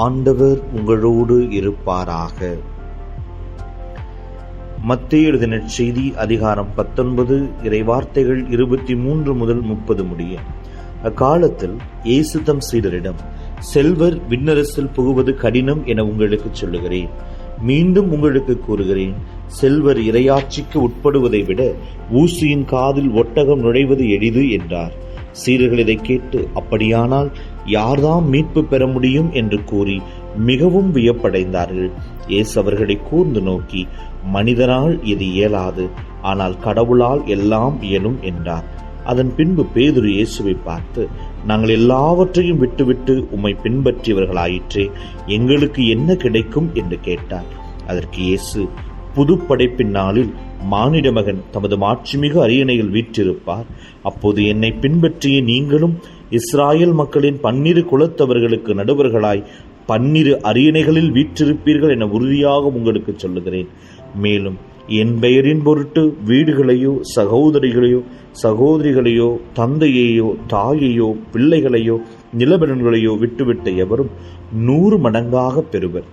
ஆண்டவர் உங்களோடு இருப்பாராக. மத்தேயு எழுதின செய்தி அதிகாரம் 19 இறைவார்த்தைகள் 23 முதல் 30 முடிய. அக்காலத்தில் இயேசு தம் சீடரிடம், செல்வர் விண்ணரசில் புகுவது கடினம் என உங்களுக்கு சொல்லுகிறேன். மீண்டும் உங்களுக்கு கூறுகிறேன், செல்வர் இறையாட்சிக்கு உட்படுவதை விட ஊசியின் காதில் ஒட்டகம் நுழைவது எளிது என்றார். சீடர்கள் இதை கேட்டு, அப்படியானால் யார்தாம் மீட்பு பெற முடியும் என்று கூறி மிகவும் வியப்படைந்தார்கள். இயேசு அவர்களை கூர்ந்து நோக்கி, மனிதனால் இது இயலாது, ஆனால் கடவுளால் எல்லாம் இயலும் என்றார். அதன் பின்பு பேதுரு இயேசுவை பார்த்து, நாங்கள் எல்லாவற்றையும் விட்டுவிட்டு உம்மை பின்பற்றியவர்களாயிற்றே, எங்களுக்கு என்ன கிடைக்கும் என்று கேட்டார். அதற்கு இயேசு, புது படைப்பின் நாளில் மானிட மகன் தமது மாட்சிமிகு அரியணையில் வீற்றிருப்பார். அப்போது என்னை பின்பற்றிய நீங்களும் இஸ்ராயேல் மக்களின் 12 குலத்தவர்களுக்கு நடுவர்களாய் 12 அரியணைகளில் வீற்றிருப்பீர்கள் என உறுதியாக உங்களுக்கு சொல்லுகிறேன். மேலும் என் பெயரின் பொருட்டு வீடுகளையோ சகோதரிகளையோ தந்தையையோ தாயையோ பிள்ளைகளையோ நிலபலன்களையோ விட்டுவிட்ட எவரும் 100 மடங்காக பெறுவர்,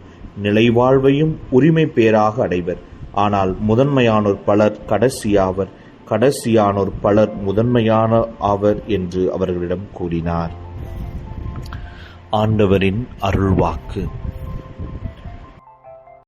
நிலைவாழ்வையும் உரிமை பேராக அடைவர். ஆனால் முதன்மையானோர் பலர் கடைசியாவர், கடைசியானோர் பலர் முதன்மையான ஆவர் என்று அவர்களிடம் கூறினார். ஆண்டவரின் அருள்வாக்கு.